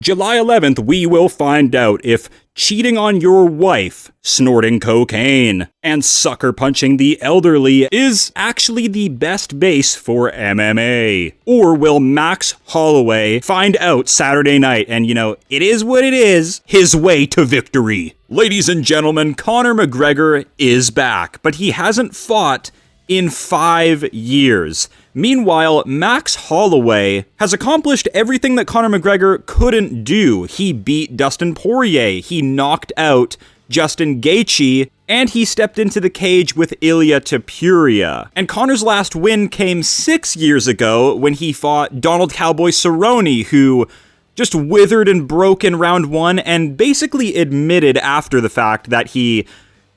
July 11th, we will find out if cheating on your wife, snorting cocaine, and sucker punching the elderly is actually the best base for MMA. Or will Max Holloway find out Saturday night and, it is what it is, his way to victory? Ladies and gentlemen, Conor McGregor is back, but he hasn't fought in 5 years. Meanwhile, Max Holloway has accomplished everything that Conor McGregor couldn't do. He beat Dustin Poirier, he knocked out Justin Gaethje, and he stepped into the cage with Ilia Topuria. And Conor's last win came 6 years ago when he fought Donald Cowboy Cerrone, who just withered and broke in round 1 and basically admitted after the fact that he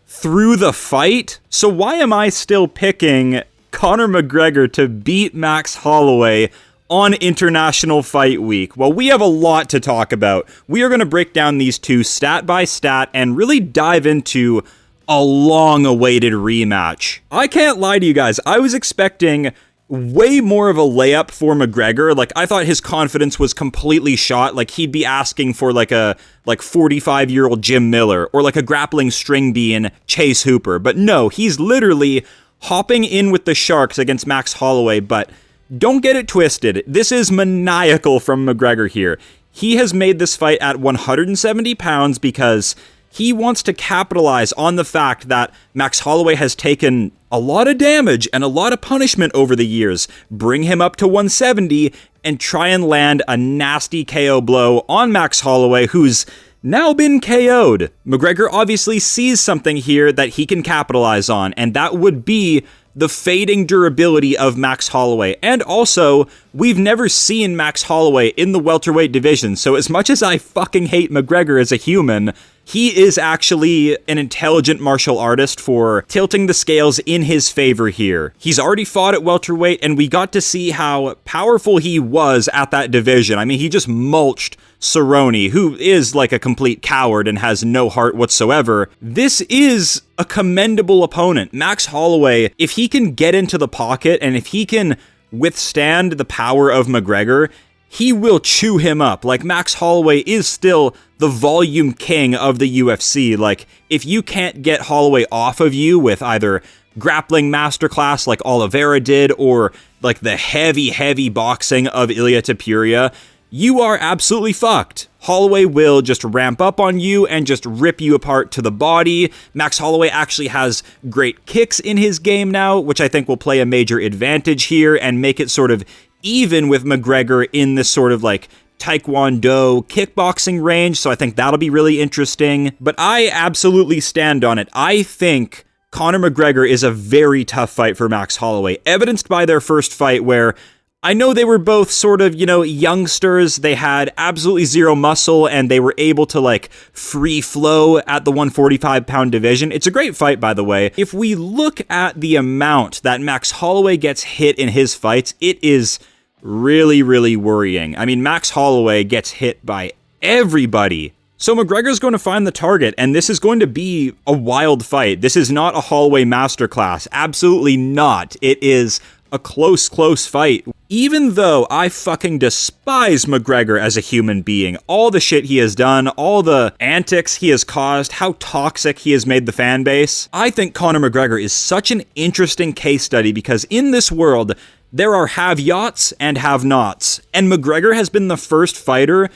threw the fight. So why am I still picking Conor McGregor to beat Max Holloway on International Fight Week? Well, we have a lot to talk about. We are going to break down these two stat by stat and really dive into a long-awaited rematch. I can't lie to you guys, I was expecting way more of a layup for McGregor. Like, I thought his confidence was completely shot. Like, he'd be asking for like a 45-year-old Jim Miller or like a grappling string bean Chase Hooper. But no, he's literally hopping in with the Sharks against Max Holloway. But don't get it twisted. This is maniacal from McGregor here. He has made this fight at 170 pounds because he wants to capitalize on the fact that Max Holloway has taken a lot of damage and a lot of punishment over the years. Bring him up to 170 and try and land a nasty KO blow on Max Holloway, who's now been KO'd. McGregor obviously sees something here that he can capitalize on, and that would be the fading durability of Max Holloway. And also, we've never seen Max Holloway in the welterweight division, so as much as I fucking hate McGregor as a human, he is actually an intelligent martial artist for tilting the scales in his favor here. He's already fought at welterweight, and we got to see how powerful he was at that division. I mean, he just mulched Cerrone, who is like a complete coward and has no heart whatsoever. This is a commendable opponent. Max Holloway, if he can get into the pocket and if he can withstand the power of McGregor, he will chew him up. Like, Max Holloway is still the volume king of the UFC. Like, if you can't get Holloway off of you with either grappling masterclass like Oliveira did or like the heavy boxing of Ilia Topuria, you are absolutely fucked. Holloway will just ramp up on you and just rip you apart to the body. Max Holloway actually has great kicks in his game now, which I think will play a major advantage here and make it sort of even with McGregor in this sort of like Taekwondo kickboxing range. So I think that'll be really interesting. But I absolutely stand on it. I think Conor McGregor is a very tough fight for Max Holloway, evidenced by their first fight where I know they were both sort of, youngsters. They had absolutely zero muscle and they were able to like free flow at the 145-pound division. It's a great fight, by the way. If we look at the amount that Max Holloway gets hit in his fights, it is really worrying. I mean, Max Holloway gets hit by everybody. So McGregor's going to find the target, and this is going to be a wild fight. This is not a Holloway masterclass. Absolutely not. It is a close fight. Even though I fucking despise McGregor as a human being, all the shit he has done, all the antics he has caused, how toxic he has made the fan base, I think Conor McGregor is such an interesting case study because in this world, there are have-yachts and have-nots, and McGregor has been the first fighter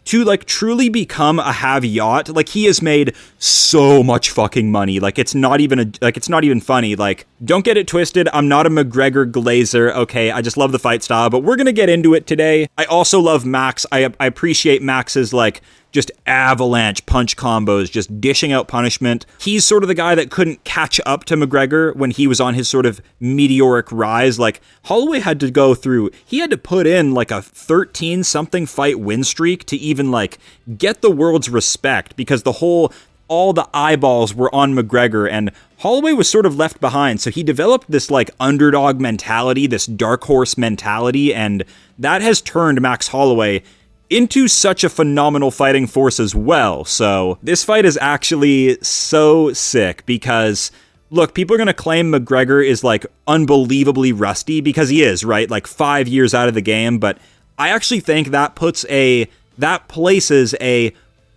to like truly become a have-yacht. Like, he has made so much fucking money. Like, it's not even funny. Like, don't get it twisted. I'm not a McGregor glazer. Okay, I just love the fight style, but we're gonna get into it today. I also love Max. I appreciate Max's like just avalanche punch combos, just dishing out punishment. He's sort of the guy that couldn't catch up to McGregor when he was on his sort of meteoric rise. Like, Holloway had to put in like a 13-something fight win streak to even like get the world's respect, because all the eyeballs were on McGregor and Holloway was sort of left behind. So he developed this like underdog mentality, this dark horse mentality, and that has turned Max Holloway into such a phenomenal fighting force as well. So this fight is actually so sick because, look, people are going to claim McGregor is like unbelievably rusty because he is, right? Like 5 years out of the game, but I actually think that puts a that places a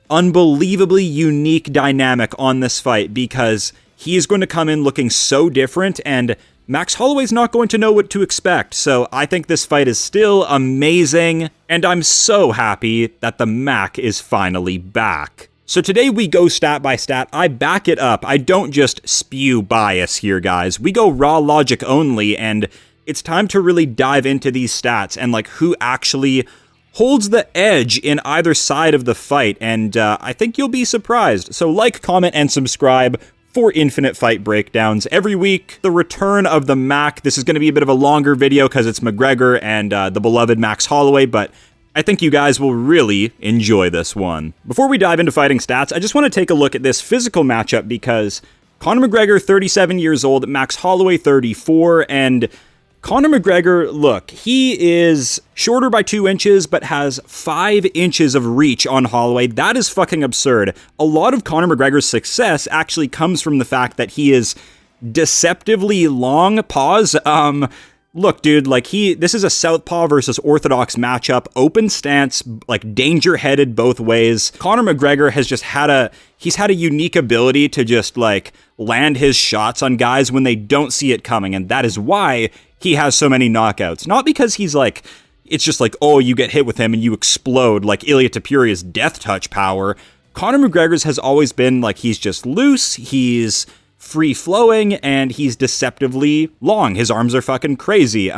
unbelievably unique dynamic on this fight, because he is going to come in looking so different, and Max Holloway's not going to know what to expect. So I think this fight is still amazing, and I'm so happy that the Mac is finally back. So today we go stat by stat. I back it up. I don't just spew bias here, guys. We go raw logic only, and it's time to really dive into these stats and like who actually holds the edge in either side of the fight, and I think you'll be surprised. So like, comment, and subscribe for infinite fight breakdowns every week. The return of the Mac. This is going to be a bit of a longer video because it's McGregor and the beloved Max Holloway, but I think you guys will really enjoy this one. Before we dive into fighting stats, I just want to take a look at this physical matchup, because Conor McGregor, 37 years old, Max Holloway, 34, and Conor McGregor, look, he is shorter by 2 inches, but has 5 inches of reach on Holloway. That is fucking absurd. A lot of Conor McGregor's success actually comes from the fact that he is deceptively long. Pause. Look, dude, like this is a southpaw versus orthodox matchup, open stance, like danger headed both ways. Conor McGregor has just had a unique ability to just like land his shots on guys when they don't see it coming, and that is why he has so many knockouts. Not because he's like, it's just like, oh, you get hit with him and you explode like Ilya Tapiria's death touch power. Conor McGregor's has always been like, he's just loose, he's free-flowing, and he's deceptively long. His arms are fucking crazy.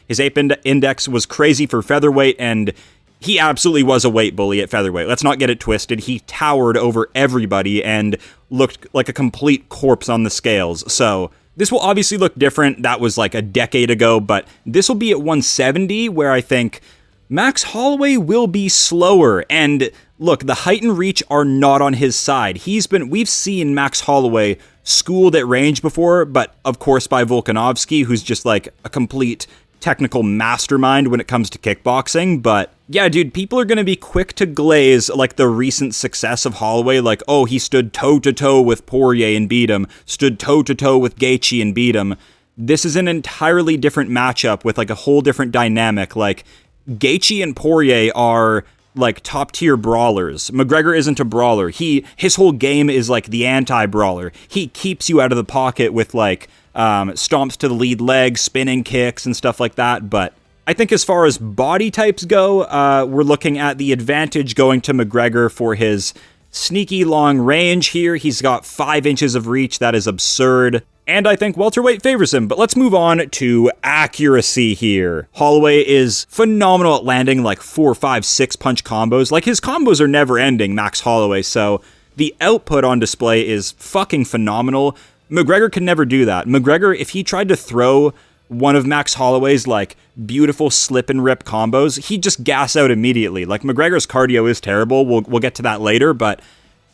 His ape index was crazy for featherweight, and he absolutely was a weight bully at featherweight. Let's not get it twisted. He towered over everybody and looked like a complete corpse on the scales. So this will obviously look different. That was like a decade ago, but this will be at 170, where I think Max Holloway will be slower. And look, the height and reach are not on his side. We've seen Max Holloway schooled at range before, but of course by Volkanovski, who's just like a complete technical mastermind when it comes to kickboxing. But yeah, dude, people are going to be quick to glaze like the recent success of Holloway, like, oh, he stood toe-to-toe with Poirier and beat him, stood toe-to-toe with Gaethje and beat him. This is an entirely different matchup with like a whole different dynamic. Like, Gaethje and Poirier are like top tier brawlers. McGregor isn't a brawler. His whole game is like the anti-brawler. He keeps you out of the pocket with like stomps to the lead leg, spinning kicks and stuff like that. But I think as far as body types go, we're looking at the advantage going to McGregor for his sneaky long range here. He's got 5 inches of reach. That is absurd. And I think welterweight favors him, but let's move on to accuracy here. Holloway is phenomenal at landing like 4, 5, 6 punch combos. Like, his combos are never ending, Max Holloway, so the output on display is fucking phenomenal. McGregor can never do that. McGregor, if he tried to throw one of Max Holloway's like beautiful slip and rip combos, he'd just gas out immediately. Like, McGregor's cardio is terrible. We'll get to that later, but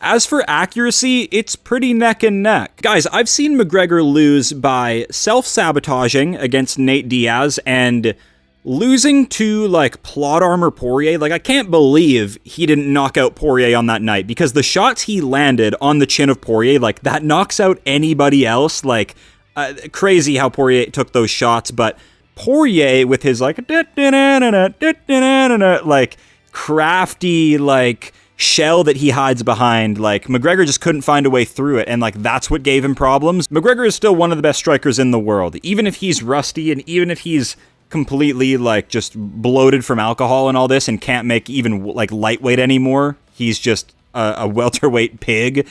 as for accuracy, it's pretty neck and neck. Guys, I've seen McGregor lose by self-sabotaging against Nate Diaz and losing to, like, plot armor Poirier. Like, I can't believe he didn't knock out Poirier on that night, because the shots he landed on the chin of Poirier, like, that knocks out anybody else. Like, crazy how Poirier took those shots, but Poirier with his, like, like, crafty, like, shell that he hides behind, like, McGregor just couldn't find a way through it, and like that's what gave him problems. McGregor is still one of the best strikers in the world, even if he's rusty and even if he's completely like just bloated from alcohol and all this and can't make even like lightweight anymore. He's just a welterweight pig.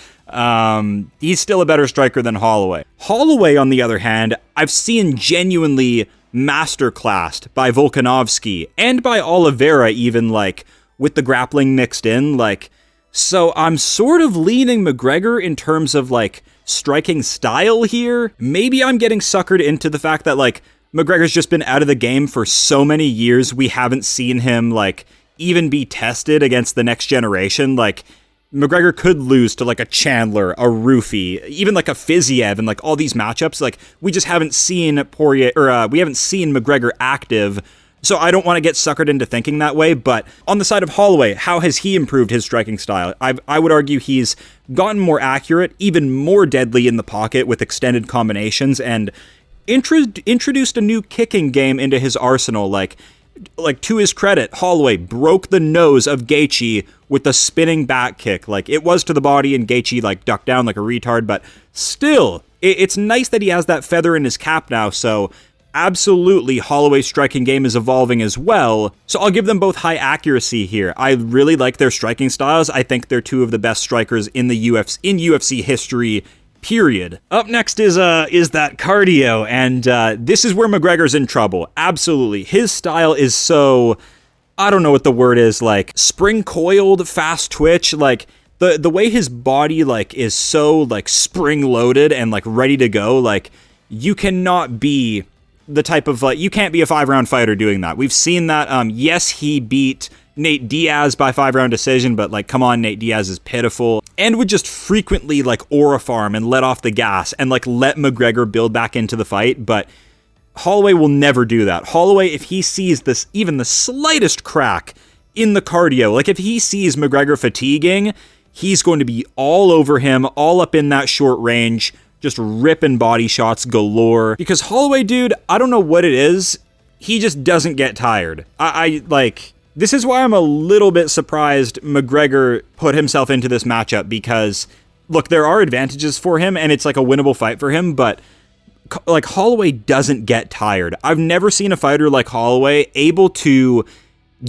He's still a better striker than Holloway. Holloway, on the other hand, I've seen genuinely masterclassed by Volkanovski and by Oliveira, even, like, with the grappling mixed in, like, so I'm sort of leaning McGregor in terms of, like, striking style here. Maybe I'm getting suckered into the fact that, like, McGregor's just been out of the game for so many years, we haven't seen him, like, even be tested against the next generation. Like, McGregor could lose to, like, a Chandler, a Roofy, even, like, a Fiziev, and, like, all these matchups. Like, we just haven't seen Poirier, or we haven't seen McGregor active. So I don't want to get suckered into thinking that way, but on the side of Holloway, how has he improved his striking style? I would argue he's gotten more accurate, even more deadly in the pocket with extended combinations, and introduced a new kicking game into his arsenal. Like, like, to his credit, Holloway broke the nose of Gaethje with the spinning back kick. Like, it was to the body and Gaethje, like, ducked down like a retard, but still, it's nice that he has that feather in his cap now, so absolutely Holloway's striking game is evolving as well. So I'll give them both high accuracy here. I really like their striking styles. I think they're two of the best strikers in the UFC history, period. Up next is that cardio, and this is where McGregor's in trouble. Absolutely. His style is so, I don't know what the word is, like spring-coiled, fast twitch, like the way his body like is so like spring-loaded and like ready to go, like you cannot be the type of, like, you can't be a 5-round fighter doing that. We've seen that. Yes, he beat Nate Diaz by 5-round decision, but like, come on, Nate Diaz is pitiful and would just frequently like aura farm and let off the gas and like let McGregor build back into the fight. But Holloway will never do that. Holloway, if he sees this, even the slightest crack in the cardio, like if he sees McGregor fatiguing, he's going to be all over him, all up in that short range, just ripping body shots galore. Because Holloway, dude, I don't know what it is, he just doesn't get tired. I like, this is why I'm a little bit surprised McGregor put himself into this matchup, because, look, there are advantages for him, and it's like a winnable fight for him, but like Holloway doesn't get tired. I've never seen a fighter like Holloway able to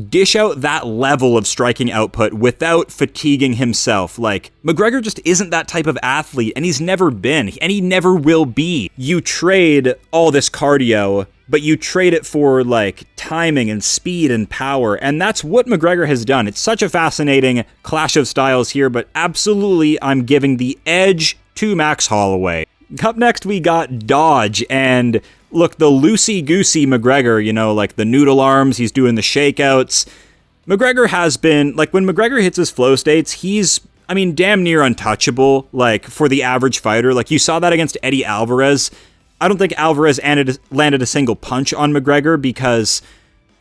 dish out that level of striking output without fatiguing himself. Like, McGregor just isn't that type of athlete, and he's never been, and he never will be. You trade all this cardio, but you trade it for, like, timing and speed and power, and that's what McGregor has done. It's such a fascinating clash of styles here, but absolutely I'm giving the edge to Max Holloway. Up next, we got Dodge, and look, the loosey-goosey McGregor, you know, like the noodle arms, he's doing the shakeouts. McGregor has been, like, when McGregor hits his flow states, he's, I mean, damn near untouchable, like, for the average fighter. Like, you saw that against Eddie Alvarez. I don't think Alvarez landed a single punch on McGregor because,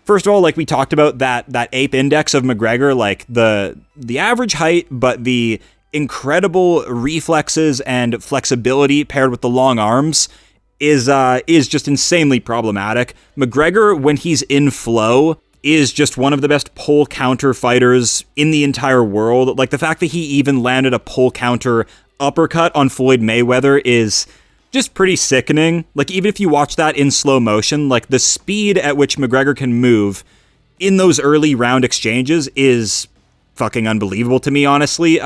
first of all, like we talked about, that ape index of McGregor, like, the average height, but the incredible reflexes and flexibility paired with the long arms is just insanely problematic. McGregor, when he's in flow, is just one of the best pull counter fighters in the entire world. Like, the fact that he even landed a pull counter uppercut on Floyd Mayweather is just pretty sickening. Like, even if you watch that in slow motion, like, the speed at which McGregor can move in those early round exchanges is fucking unbelievable to me, honestly.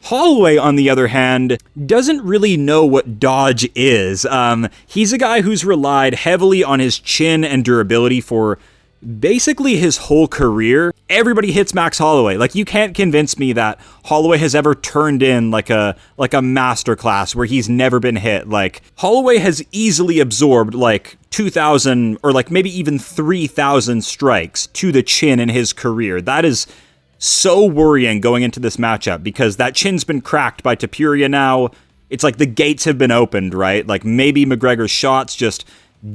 Holloway, on the other hand, doesn't really know what dodge is. He's a guy who's relied heavily on his chin and durability for basically his whole career. Everybody hits Max Holloway. Like, you can't convince me that Holloway has ever turned in like a masterclass where he's never been hit. Like, Holloway has easily absorbed like 2,000 or like maybe even 3,000 strikes to the chin in his career. That is so worrying going into this matchup, because that chin's been cracked by Topuria now. It's like the gates have been opened, right? Like, maybe McGregor's shots just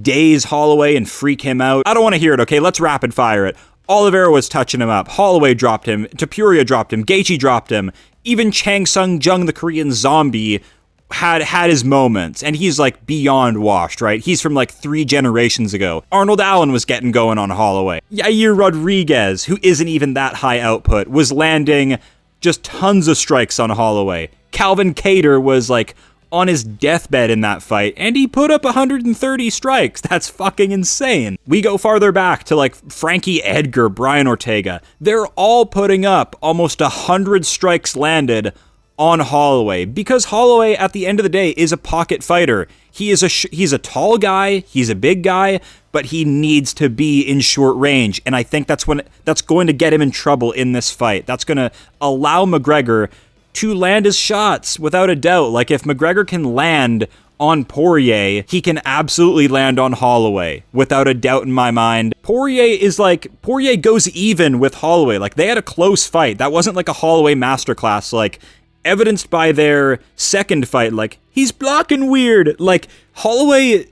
daze Holloway and freak him out. I don't want to hear it, okay? Let's rapid fire it. Oliveira was touching him up. Holloway dropped him. Topuria dropped him. Gaethje dropped him. Even Chang Sung Jung, the Korean zombie, had his moments, and he's like beyond washed, right? He's from like 3 generations ago. Arnold Allen was getting going on Holloway. Yair Rodriguez, who isn't even that high output, was landing just tons of strikes on Holloway. Calvin Kattar was like on his deathbed in that fight, and he put up 130 strikes. That's fucking insane. We go farther back to like Frankie Edgar, Brian Ortega. They're all putting up almost 100 strikes landed on Holloway, because Holloway, at the end of the day, is a pocket fighter. He's a tall guy, he's a big guy, but he needs to be in short range, and I think that's going to get him in trouble in this fight. That's going to allow McGregor to land his shots, without a doubt. Like, if McGregor can land on Poirier, he can absolutely land on Holloway, without a doubt in my mind. Poirier goes even with Holloway. Like, they had a close fight. That wasn't like a Holloway masterclass, like, evidenced by their second fight. Like, he's blocking weird. Like, Holloway,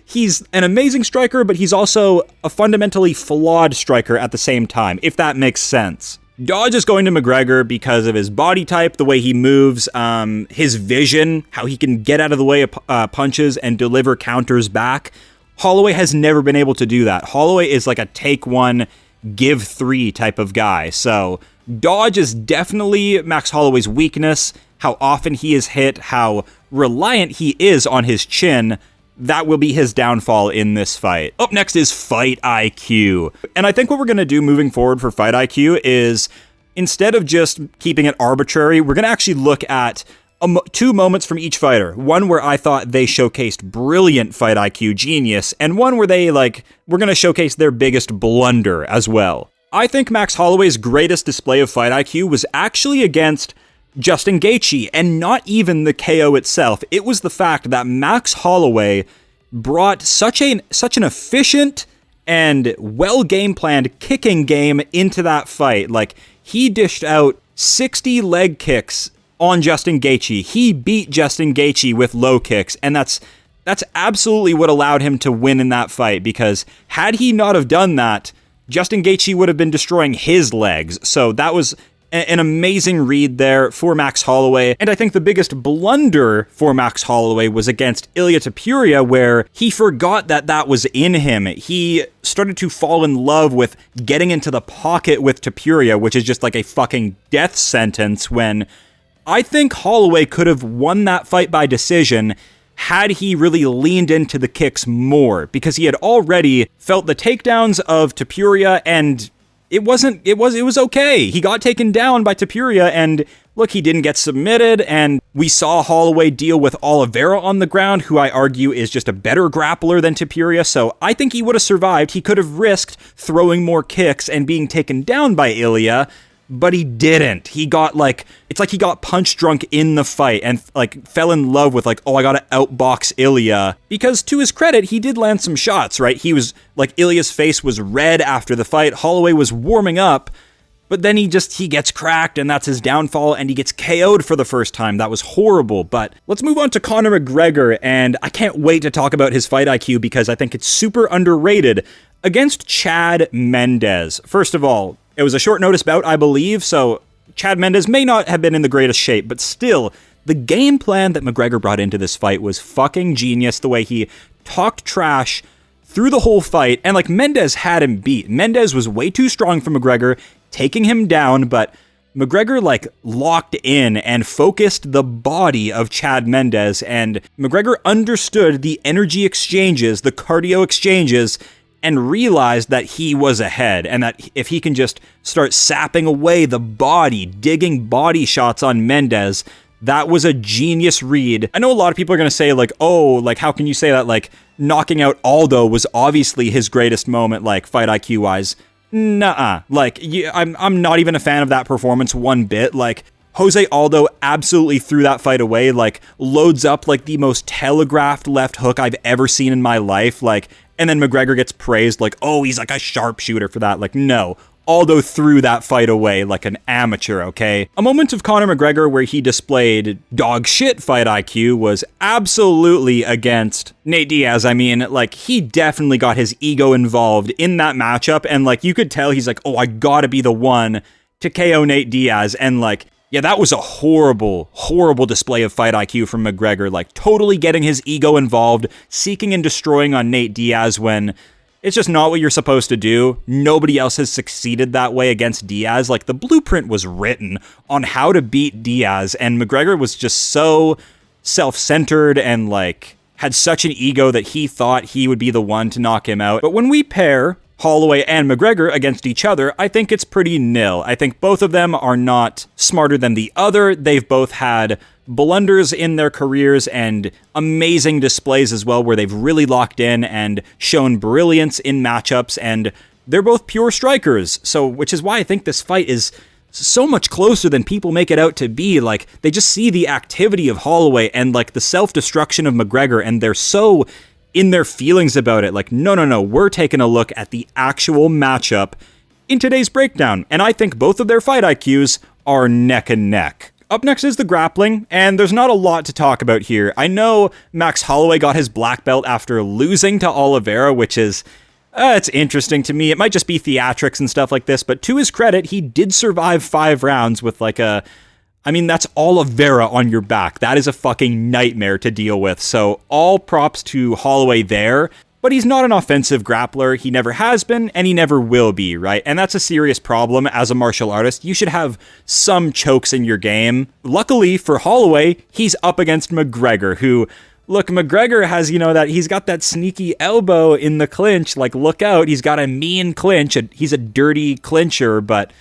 he's an amazing striker, but he's also a fundamentally flawed striker at the same time, if that makes sense. Dodge is going to McGregor because of his body type, the way he moves, his vision, how he can get out of the way of punches and deliver counters back. Holloway has never been able to do that. Holloway is like a take one, give three type of guy. So dodge is definitely Max Holloway's weakness. How often he is hit, how reliant he is on his chin, that will be his downfall in this fight. Up next is Fight IQ. And I think what we're going to do moving forward for Fight IQ is, instead of just keeping it arbitrary, we're going to actually look at two moments from each fighter. One where I thought they showcased brilliant Fight IQ genius, and one where we're going to showcase their biggest blunder as well. I think Max Holloway's greatest display of Fight IQ was actually against Justin Gaethje, and not even the KO itself. It was the fact that Max Holloway brought such an efficient and well game-planned kicking game into that fight. Like, he dished out 60 leg kicks on Justin Gaethje. He beat Justin Gaethje with low kicks, and that's absolutely what allowed him to win in that fight, because had he not have done that, Justin Gaethje would have been destroying his legs. So that was an amazing read there for Max Holloway. And I think the biggest blunder for Max Holloway was against Ilia Topuria, where he forgot that was in him. He started to fall in love with getting into the pocket with Topuria, which is just like a fucking death sentence, when I think Holloway could have won that fight by decision had he really leaned into the kicks more, because he had already felt the takedowns of Topuria, and it was okay. He got taken down by Topuria, and look, he didn't get submitted, and we saw Holloway deal with Oliveira on the ground, who I argue is just a better grappler than Topuria, so I think he would have survived. He could have risked throwing more kicks and being taken down by Ilia, but he didn't. He got it's like he got punch drunk in the fight and fell in love with I gotta outbox Ilia, because to his credit, he did land some shots, right? He was Ilia's face was red after the fight. Holloway was warming up, but then he gets cracked, and that's his downfall, and he gets KO'd for the first time. That was horrible. But let's move on to Conor McGregor, and I can't wait to talk about his fight IQ, because I think it's super underrated. Against Chad Mendes. First of all, it was a short notice bout, I believe, so Chad Mendes may not have been in the greatest shape, but still, the game plan that McGregor brought into this fight was fucking genius. The way he talked trash through the whole fight, and Mendes had him beat. Mendes was way too strong for McGregor, taking him down, but McGregor locked in and focused the body of Chad Mendes, and McGregor understood the energy exchanges, the cardio exchanges, and realized that he was ahead, and that if he can just start sapping away the body, digging body shots on Mendes, that was a genius read. I know a lot of people are going to say how can you say that knocking out Aldo was obviously his greatest moment, fight IQ wise. Nuh-uh. I'm not even a fan of that performance one bit. Jose Aldo absolutely threw that fight away, loads up the most telegraphed left hook I've ever seen in my life, and then McGregor gets praised he's a sharpshooter for that. No. Aldo threw that fight away like an amateur, okay? A moment of Conor McGregor where he displayed dog shit fight IQ was absolutely against Nate Diaz. I mean, he definitely got his ego involved in that matchup, and you could tell he's I gotta be the one to KO Nate Diaz, and yeah, that was a horrible, horrible display of fight IQ from McGregor, totally getting his ego involved, seeking and destroying on Nate Diaz when it's just not what you're supposed to do. Nobody else has succeeded that way against Diaz. The blueprint was written on how to beat Diaz, and McGregor was just so self-centered and had such an ego that he thought he would be the one to knock him out. But when we pair Holloway and McGregor against each other, I think it's pretty nil. I think both of them are not smarter than the other. They've both had blunders in their careers and amazing displays as well, where they've really locked in and shown brilliance in matchups, and they're both pure strikers. So, which is why I think this fight is so much closer than people make it out to be. They just see the activity of Holloway and the self-destruction of McGregor, and they're so in their feelings about it. No, we're taking a look at the actual matchup in today's breakdown, and I think both of their fight IQs are neck and neck. Up next is the grappling, and there's not a lot to talk about here. I know Max Holloway got his black belt after losing to Oliveira, which is, it's interesting to me. It might just be theatrics and stuff like this, but to his credit, he did survive 5 rounds with that's Oliveira on your back. That is a fucking nightmare to deal with, so all props to Holloway there. but he's not an offensive grappler. He never has been, and he never will be, right? And that's a serious problem as a martial artist. You should have some chokes in your game. Luckily for Holloway, he's up against McGregor, who... Look, McGregor has, that he's got that sneaky elbow in the clinch. Like, look out, he's got a mean clinch. He's a dirty clincher, but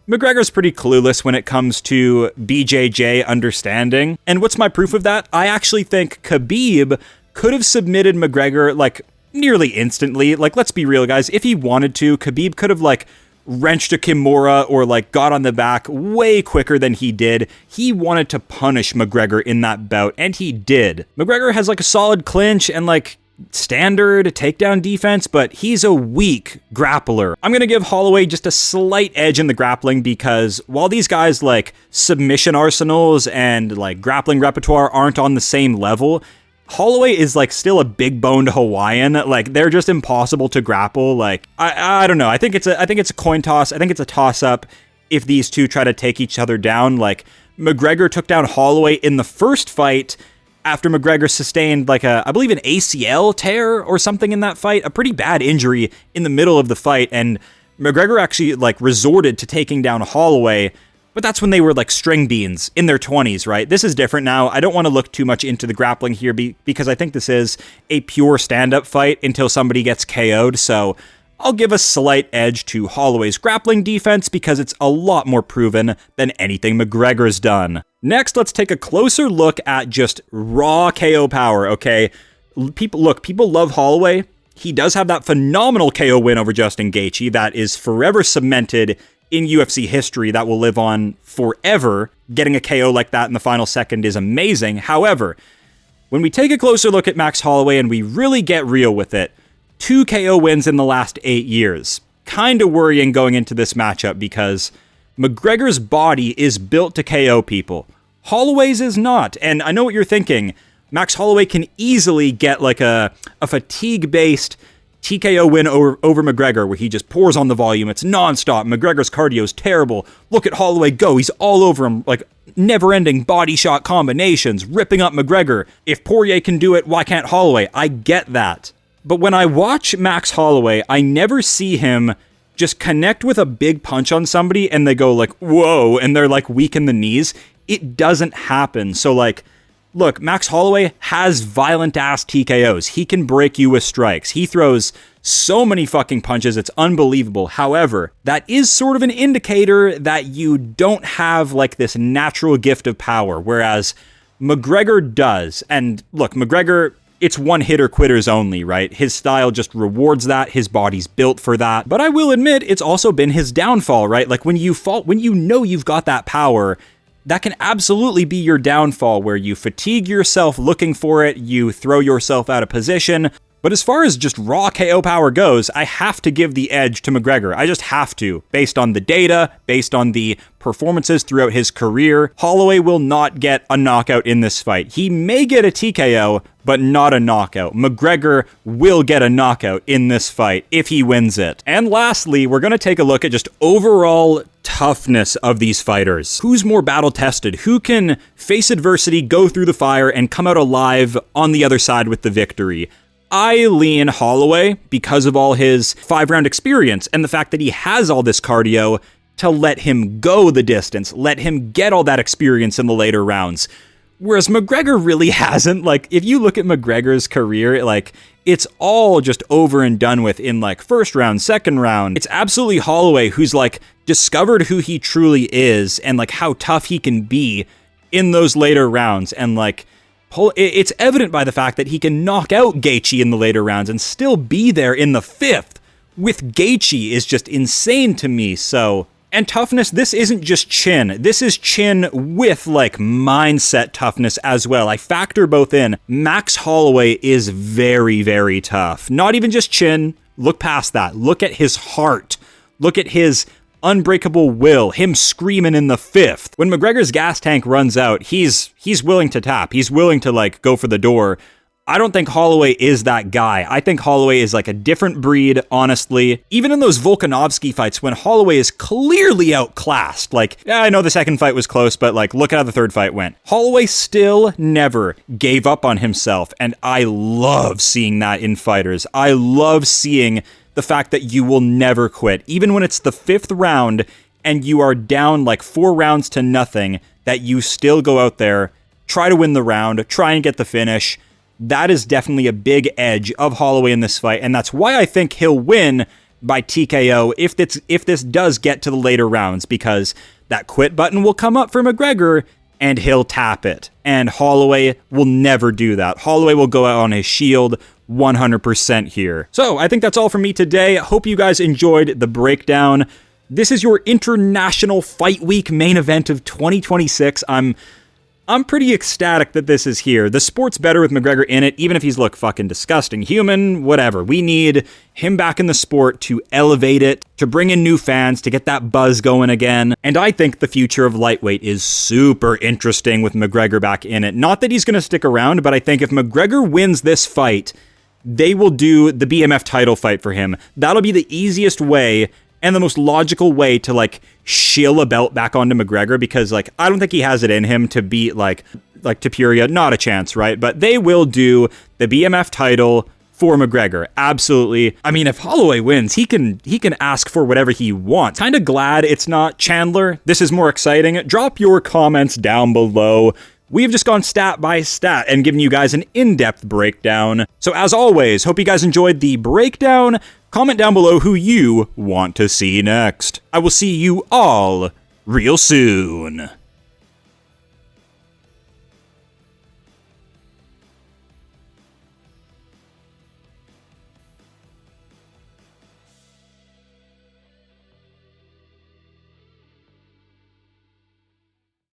McGregor's pretty clueless when it comes to BJJ understanding. And what's my proof of that? I actually think Khabib could have submitted McGregor, like, nearly instantly. Like, let's be real, guys. If he wanted to, Khabib could have, like, wrenched a Kimura or like got on the back way quicker than he did. He wanted to punish McGregor in that bout, and he did. McGregor has like a solid clinch and like standard takedown defense, but he's a weak grappler. I'm gonna give Holloway just a slight edge in the grappling because while these guys like submission arsenals and like grappling repertoire aren't on the same level, Holloway is like still a big boned Hawaiian. Like they're just impossible to grapple. Like I don't know. I think it's a coin toss. I think it's a toss up if these two try to take each other down. Like McGregor took down Holloway in the first fight after McGregor sustained like I believe an ACL tear or something in that fight, a pretty bad injury in the middle of the fight, and McGregor actually like resorted to taking down Holloway. But that's when they were like string beans in their 20s, right? This is different now. I don't want to look too much into the grappling here because I think this is a pure stand-up fight until somebody gets KO'd. So I'll give a slight edge to Holloway's grappling defense because it's a lot more proven than anything McGregor's done. Next, let's take a closer look at just raw KO power, okay? People love Holloway. He does have that phenomenal KO win over Justin Gaethje that is forever cemented in UFC history, that will live on forever. Getting a KO like that in the final second is amazing. However, when we take a closer look at Max Holloway and we really get real with it, 2 KO wins in the last 8 years. Kind of worrying going into this matchup because McGregor's body is built to KO people. Holloway's is not. And I know what you're thinking. Max Holloway can easily get like a fatigue-based TKO win over McGregor where he just pours on the volume. It's nonstop. McGregor's cardio is terrible. Look at Holloway go. He's all over him, like never-ending body shot combinations, ripping up McGregor. If Poirier can do it, why can't Holloway? I get that. But when I watch Max Holloway, I never see him just connect with a big punch on somebody and they go like, whoa, and they're like weak in the knees. It doesn't happen. So like, look, Max Holloway has violent-ass TKOs. He can break you with strikes. He throws so many fucking punches, it's unbelievable. However, that is sort of an indicator that you don't have, like, this natural gift of power, whereas McGregor does. And look, McGregor, it's one-hitter quitters only, right? His style just rewards that. His body's built for that. But I will admit, it's also been his downfall, right? Like, when you know you've got that power, that can absolutely be your downfall, where you fatigue yourself looking for it, you throw yourself out of position. But as far as just raw KO power goes, I have to give the edge to McGregor. I just have to, based on the data, based on the performances throughout his career. Holloway will not get a knockout in this fight. He may get a TKO, but not a knockout. McGregor will get a knockout in this fight if he wins it. And lastly, we're going to take a look at just overall toughness of these fighters. Who's more battle tested? Who can face adversity, go through the fire, and come out alive on the other side with the victory? I lean Holloway because of all his 5-round experience and the fact that he has all this cardio to let him go the distance, let him get all that experience in the later rounds. Whereas McGregor really hasn't. Like, if you look at McGregor's career, like, it's all just over and done with in, like, first round, second round. It's absolutely Holloway who's, like, discovered who he truly is and, like, how tough he can be in those later rounds. And, like, it's evident by the fact that he can knock out Gaethje in the later rounds and still be there in the 5th with Gaethje is just insane to me. So, and toughness, this isn't just chin. This is chin with like mindset toughness as well. I factor both in. Max Holloway is very, very tough. Not even just chin. Look past that. Look at his heart. Look at his unbreakable will, him screaming in the 5th. When McGregor's gas tank runs out, he's willing to tap. He's willing to like go for the door. I don't think Holloway is that guy. I think Holloway is like a different breed, honestly. Even in those Volkanovski fights, when Holloway is clearly outclassed, like, yeah, I know the second fight was close, but like, look at how the third fight went. Holloway still never gave up on himself, and I love seeing that in fighters. I love seeing the fact that you will never quit, even when it's the 5th round and you are down like 4 rounds to nothing, that you still go out there, try to win the round, try and get the finish. That is definitely a big edge of Holloway in this fight, and that's why I think he'll win by TKO if this does get to the later rounds, because that quit button will come up for McGregor, and he'll tap it. And Holloway will never do that. Holloway will go out on his shield 100% here. So I think that's all from me today. Hope you guys enjoyed the breakdown. This is your International Fight Week main event of 2026. I'm pretty ecstatic that this is here. The sport's better with McGregor in it, even if he's fucking disgusting human, whatever. We need him back in the sport to elevate it, to bring in new fans, to get that buzz going again. And I think the future of lightweight is super interesting with McGregor back in it. Not that he's going to stick around, but I think if McGregor wins this fight, they will do the BMF title fight for him. That'll be the easiest way and the most logical way to shill a belt back onto McGregor, because I don't think he has it in him to beat like Topuria. Not a chance, right? But they will do the BMF title for McGregor. Absolutely. I mean, if Holloway wins, he can ask for whatever he wants. Kind of glad it's not Chandler. This is more exciting. Drop your comments down below. We've just gone stat by stat and given you guys an in-depth breakdown. So as always, hope you guys enjoyed the breakdown. Comment down below who you want to see next. I will see you all real soon.